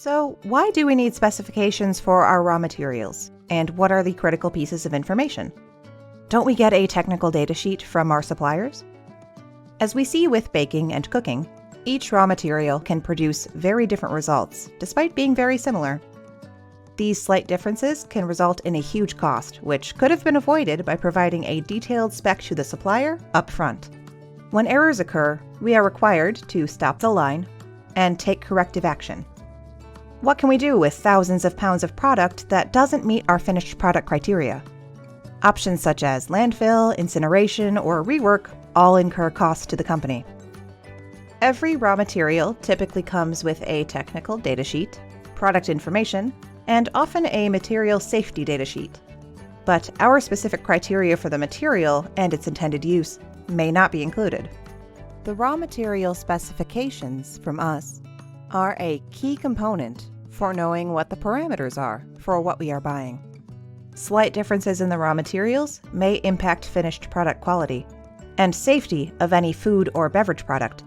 So, why do we need specifications for our raw materials? And what are the critical pieces of information? Don't we get a technical data sheet from our suppliers? As we see with baking and cooking, each raw material can produce very different results, despite being very similar. These slight differences can result in a huge cost, which could have been avoided by providing a detailed spec to the supplier up front. When errors occur, we are required to stop the line and take corrective action. What can we do with thousands of pounds of product that doesn't meet our finished product criteria? Options such as landfill, incineration, or rework all incur costs to the company. Every raw material typically comes with a technical data sheet, product information, and often a material safety data sheet. But our specific criteria for the material and its intended use may not be included. The raw material specifications from us are a key component for knowing what the parameters are for what we are buying. Slight differences in the raw materials may impact finished product quality and safety of any food or beverage product.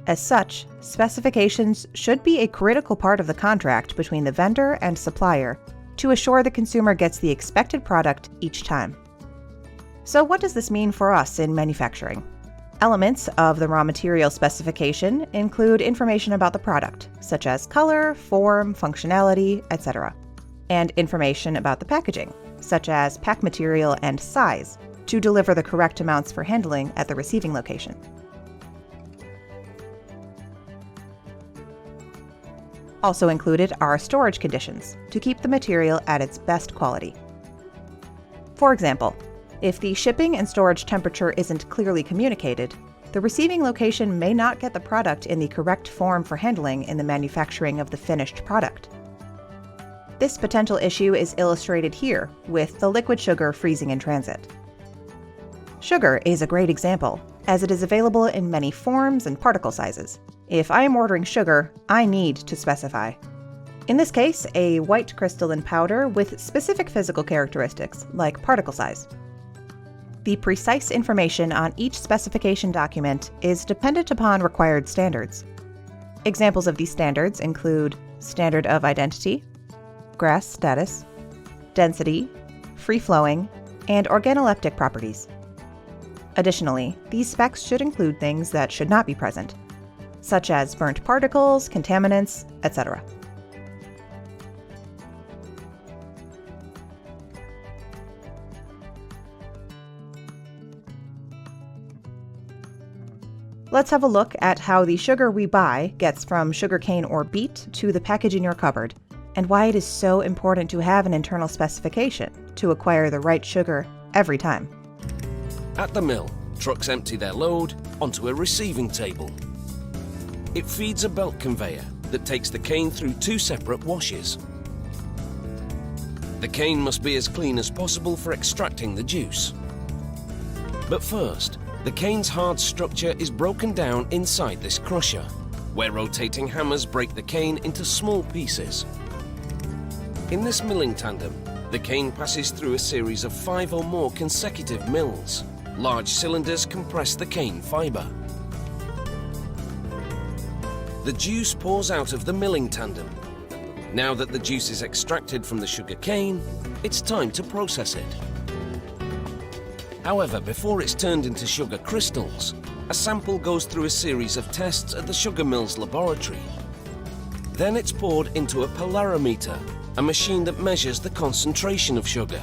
As such, specifications should be a critical part of the contract between the vendor and supplier to assure the consumer gets the expected product each time. So what does this mean for us in manufacturing? Elements of the raw material specification include information about the product, such as color, form, functionality, etc., and information about the packaging, such as pack material and size, to deliver the correct amounts for handling at the receiving location. Also included are storage conditions to keep the material at its best quality. For example, if the shipping and storage temperature isn't clearly communicated, the receiving location may not get the product in the correct form for handling in the manufacturing of the finished product. This potential issue is illustrated here with the liquid sugar freezing in transit. Sugar is a great example, as it is available in many forms and particle sizes. If I am ordering sugar, I need to specify. In this case, a white crystalline powder with specific physical characteristics, like particle size. The precise information on each specification document is dependent upon required standards. Examples of these standards include standard of identity, GRAS status, density, free-flowing, and organoleptic properties. Additionally, these specs should include things that should not be present, such as burnt particles, contaminants, etc. Let's have a look at how the sugar we buy gets from sugarcane or beet to the package in your cupboard, and why it is so important to have an internal specification to acquire the right sugar every time. At the mill, trucks empty their load onto a receiving table. It feeds a belt conveyor that takes the cane through two separate washes. The cane must be as clean as possible for extracting the juice. But first, the cane's hard structure is broken down inside this crusher, where rotating hammers break the cane into small pieces. In this milling tandem, the cane passes through a series of 5 or more consecutive mills. Large cylinders compress the cane fibre. The juice pours out of the milling tandem. Now that the juice is extracted from the sugar cane, it's time to process it. However, before it's turned into sugar crystals, a sample goes through a series of tests at the sugar mill's laboratory. Then it's poured into a polarimeter, a machine that measures the concentration of sugar.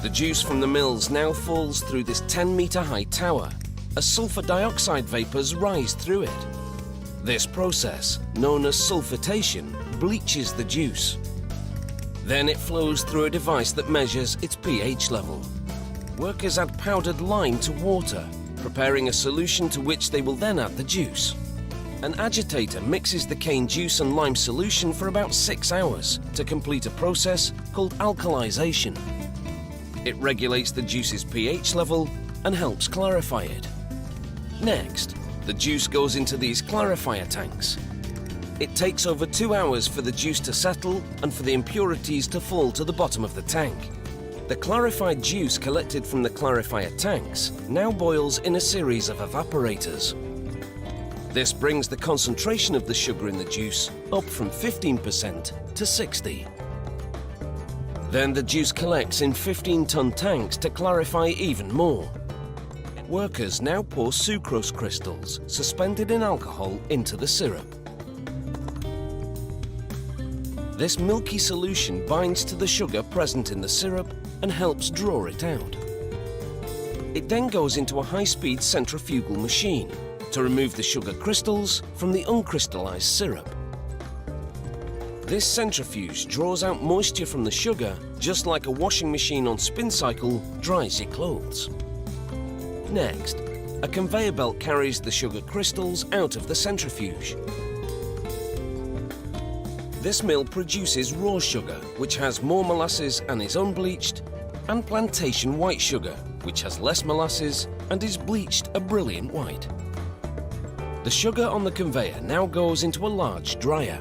The juice from the mills now falls through this 10-meter-high tower as sulfur dioxide vapors rise through it. This process, known as sulfitation, bleaches the juice. Then it flows through a device that measures its pH level. Workers add powdered lime to water, preparing a solution to which they will then add the juice. An agitator mixes the cane juice and lime solution for about 6 hours to complete a process called alkalization. It regulates the juice's pH level and helps clarify it. Next, the juice goes into these clarifier tanks. It takes over 2 hours for the juice to settle and for the impurities to fall to the bottom of the tank. The clarified juice collected from the clarifier tanks now boils in a series of evaporators. This brings the concentration of the sugar in the juice up from 15% to 60%. Then the juice collects in 15-ton tanks to clarify even more. Workers now pour sucrose crystals suspended in alcohol into the syrup. This milky solution binds to the sugar present in the syrup and helps draw it out. It then goes into a high-speed centrifugal machine to remove the sugar crystals from the uncrystallized syrup. This centrifuge draws out moisture from the sugar just like a washing machine on spin cycle dries your clothes. Next, a conveyor belt carries the sugar crystals out of the centrifuge. This mill produces raw sugar, which has more molasses and is unbleached, and plantation white sugar, which has less molasses and is bleached a brilliant white. The sugar on the conveyor now goes into a large dryer.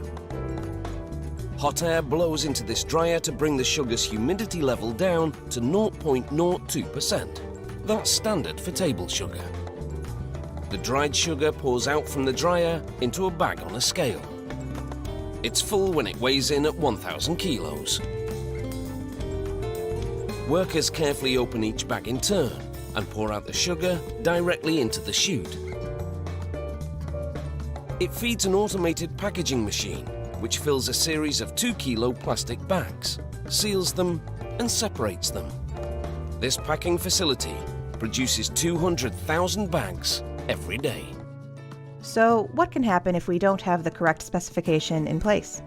Hot air blows into this dryer to bring the sugar's humidity level down to 0.02%. That's standard for table sugar. The dried sugar pours out from the dryer into a bag on a scale. It's full when it weighs in at 1,000 kilos. Workers carefully open each bag in turn and pour out the sugar directly into the chute. It feeds an automated packaging machine, which fills a series of 2-kilo plastic bags, seals them, and separates them. This packing facility produces 200,000 bags every day. So, what can happen if we don't have the correct specification in place?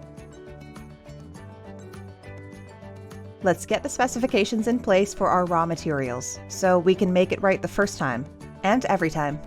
Let's get the specifications in place for our raw materials, so we can make it right the first time, and every time.